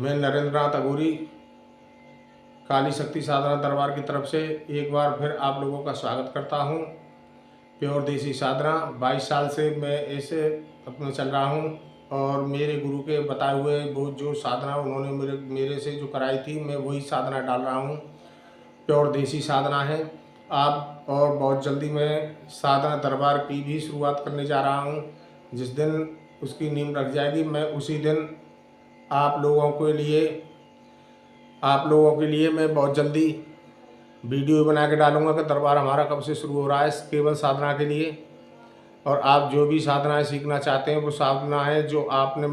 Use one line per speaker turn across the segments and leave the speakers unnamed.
मैं नरेंद्र नाथ अघोरी काली शक्ति साधना दरबार की तरफ से एक बार फिर आप लोगों का स्वागत करता हूं। प्योर देसी साधना 22 साल से मैं ऐसे अपने चल रहा हूं और मेरे गुरु के बताए हुए वो जो साधना उन्होंने मेरे से जो कराई थी, मैं वही साधना डाल रहा हूं। प्योर देसी साधना है। आप और बहुत जल्दी मैं साधना दरबार की भी शुरुआत करने जा रहा हूं। जिस दिन उसकी नींव रख जाएगी, मैं उसी दिन आप लोगों के लिए मैं बहुत जल्दी वीडियो बना के डालूंगा कि दरबार हमारा कब से शुरू हो रहा है, केवल साधना के लिए। और आप जो भी साधनाएं सीखना चाहते हैं वो साधनाएं जो आपने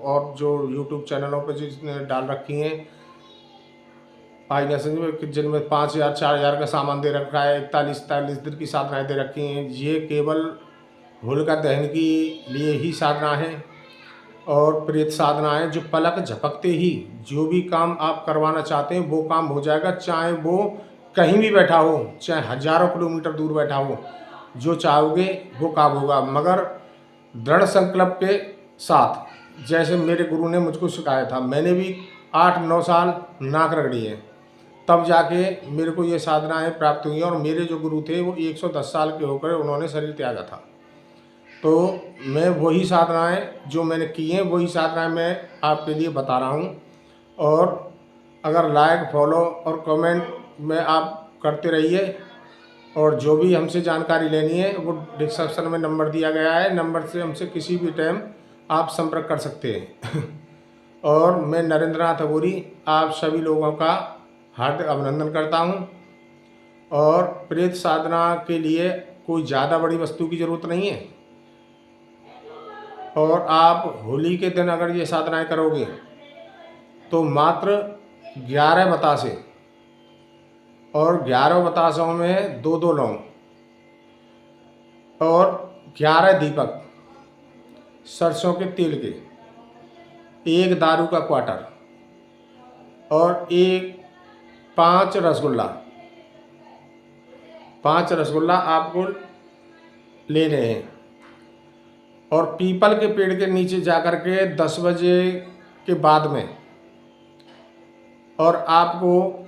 और जो यूट्यूब चैनलों पर जिसने डाल रखी हैं, जिनमें 5,000 4,000 का सामान दे रखा है, 41-43 दिन की साधनाएं दे रखी हैं, ये केवल होलिका दहन के लिए ही साधना है। और प्रेत साधना है जो पलक झपकते ही जो भी काम आप करवाना चाहते हैं वो काम हो जाएगा, चाहे वो कहीं भी बैठा हो, चाहे हजारों किलोमीटर दूर बैठा हो। जो चाहोगे वो काम होगा, मगर दृढ़ संकल्प के साथ। जैसे मेरे गुरु ने मुझको सिखाया था, मैंने भी 8-9 साल नाक रगड़ी है, तब जाके मेरे को ये साधनाएं प्राप्त हुई। और मेरे जो गुरु थे वो 110 साल के होकर उन्होंने शरीर त्यागा था। तो मैं वही साधनाएं जो मैंने की हैं वही साधनाएं मैं आपके लिए बता रहा हूं। और अगर लाइक, फॉलो और कमेंट में आप करते रहिए। और जो भी हमसे जानकारी लेनी है वो डिस्क्रिप्शन में नंबर दिया गया है, नंबर से हमसे किसी भी टाइम आप संपर्क कर सकते हैं। और मैं नरेंद्र नाथ अघोरी आप सभी लोगों का हार्दिक अभिनंदन करता हूं। और प्रेत साधना के लिए कोई ज़्यादा बड़ी वस्तु की ज़रूरत नहीं है। और आप होली के दिन अगर ये साधनाएं करोगे तो मात्र 11 बतासे और 11 बतासों में 2-2 लौंग और 11 दीपक सरसों के तेल के, एक दारू का क्वार्टर और 5 रसगुल्ला, 5 रसगुल्ला आपको लेने हैं। और पीपल के पेड़ के नीचे जाकर के 10 बजे के बाद में, और आपको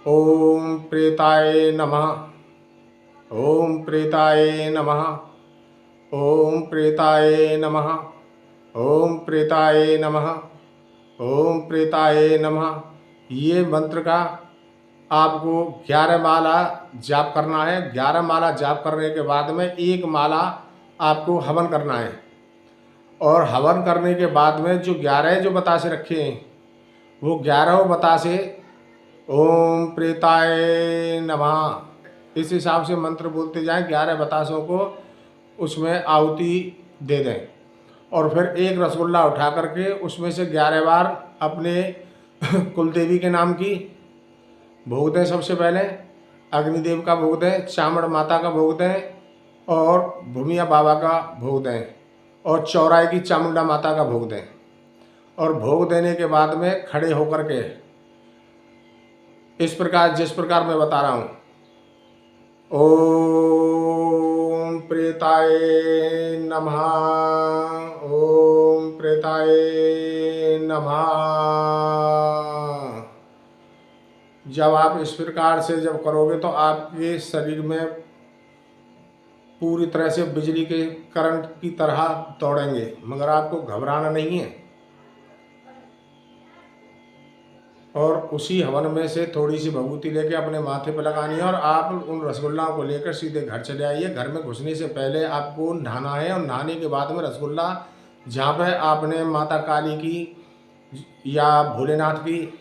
ओम प्रेताय नमः, ओम प्रेताय नमः, ओम प्रेताय नमः, ओम प्रेताय नमः, ओम प्रेताय नमः, ये मंत्र का आपको 11 माला जाप करना है। 11 माला जाप करने के बाद में एक माला आपको हवन करना है। और हवन करने के बाद में जो 11 जो बतासे रखे हैं वो 11 बतासे ओम प्रेताय नमः इस हिसाब से मंत्र बोलते जाएं। 11 बतासों को उसमें आहुति दे दें। और फिर एक रसगुल्ला उठा करके उसमें से 11 बार अपने कुलदेवी के नाम की भोग दें। सबसे पहले अग्निदेव का भोग दें, चामड़ माता का भोग दें और भूमिया बाबा का भोग दें और चौराहे की चामुंडा माता का भोग दें। और भोग देने के बाद में खड़े होकर के इस प्रकार, जिस प्रकार मैं बता रहा हूँ, ओम प्रेताय नमः, ओम प्रेताय नमः। जब आप इस प्रकार से जब करोगे तो आपके शरीर में पूरी तरह से बिजली के करंट की तरह दौड़ेंगे, मगर आपको घबराना नहीं है। और उसी हवन में से थोड़ी सी भभूति लेके अपने माथे पर लगानी है और आप उन रसगुल्लाओं को लेकर सीधे घर चले आइए। घर में घुसने से पहले आपको नहाना है और नहाने के बाद में रसगुल्ला जहाँ पर आपने माता काली की या भोलेनाथ की,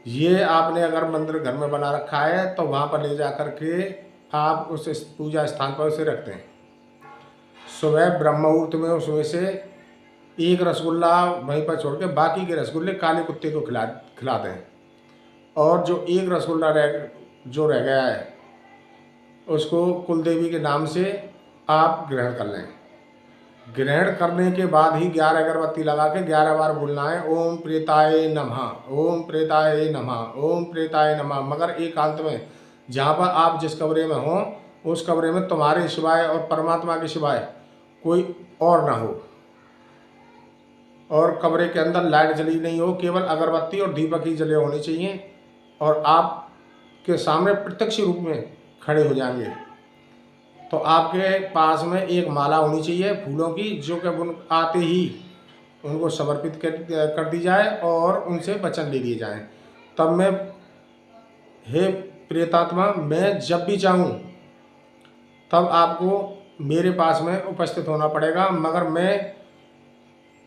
ये आपने अगर मंदिर घर में बना रखा है तो वहाँ पर ले जा कर के आप उस पूजा स्थान पर उसे रखते हैं। सुबह ब्रह्म मुहूर्त में उसमें से एक रसगुल्ला वहीं पर छोड़ के बाकी के रसगुल्ले काले कुत्ते को खिला दें। और जो एक रसगुल्ला जो रह गया है उसको कुलदेवी के नाम से आप ग्रहण कर लें। ग्रहण करने के बाद ही 11 अगरबत्ती लगा के 11 बार बोलना है ओम प्रेताय नमः, ओम प्रेताय नमः, ओम प्रेताय नमः। मगर एक हालत में जहाँ पर आप जिस कमरे में हो उस कमरे में तुम्हारे सिवाय और परमात्मा के सिवाय कोई और ना हो। और कमरे के अंदर लाइट जली नहीं हो, केवल अगरबत्ती और दीपक ही जले होने चाहिए और आपके सामने प्रत्यक्ष रूप में खड़े हो जाएंगे। तो आपके पास में एक माला होनी चाहिए फूलों की, जो कि उन आते ही उनको समर्पित कर दी जाए और उनसे वचन ले लिए जाएं। तब मैं, हे प्रेतात्मा, मैं जब भी चाहूँ तब आपको मेरे पास में उपस्थित होना पड़ेगा, मगर मैं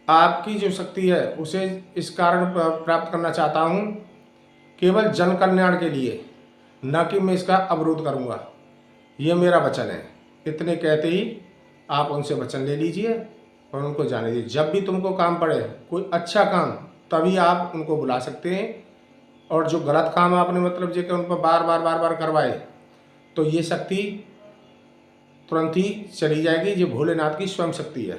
आपकी जो शक्ति है उसे इस कारण प्राप्त करना चाहता हूँ, केवल जन कल्याण के लिए, न कि मैं इसका अवरोध करूँगा। ये मेरा वचन है। इतने कहते ही आप उनसे वचन ले लीजिए और उनको जाने दीजिए। जब भी तुमको काम पड़े, कोई अच्छा काम, तभी आप उनको बुला सकते हैं। और जो गलत काम आपने मतलब जो कि उन पर बार बार करवाए, तो ये शक्ति तुरंत ही चली जाएगी। ये भोलेनाथ की स्वयं शक्ति है।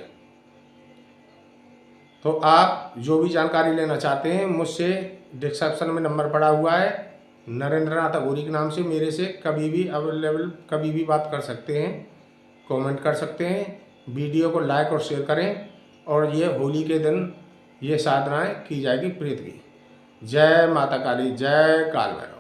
तो आप जो भी जानकारी लेना चाहते हैं मुझसे, डिस्क्रिप्शन में नंबर पड़ा हुआ है, नरेंद्र नाथ अघोरी के नाम से मेरे से कभी भी अवेलेबल, कभी भी बात कर सकते हैं, कमेंट कर सकते हैं। वीडियो को लाइक और शेयर करें। और ये होली के दिन ये साधनाएं की जाएगी प्रेत की। जय माता काली, जय काल भैरव।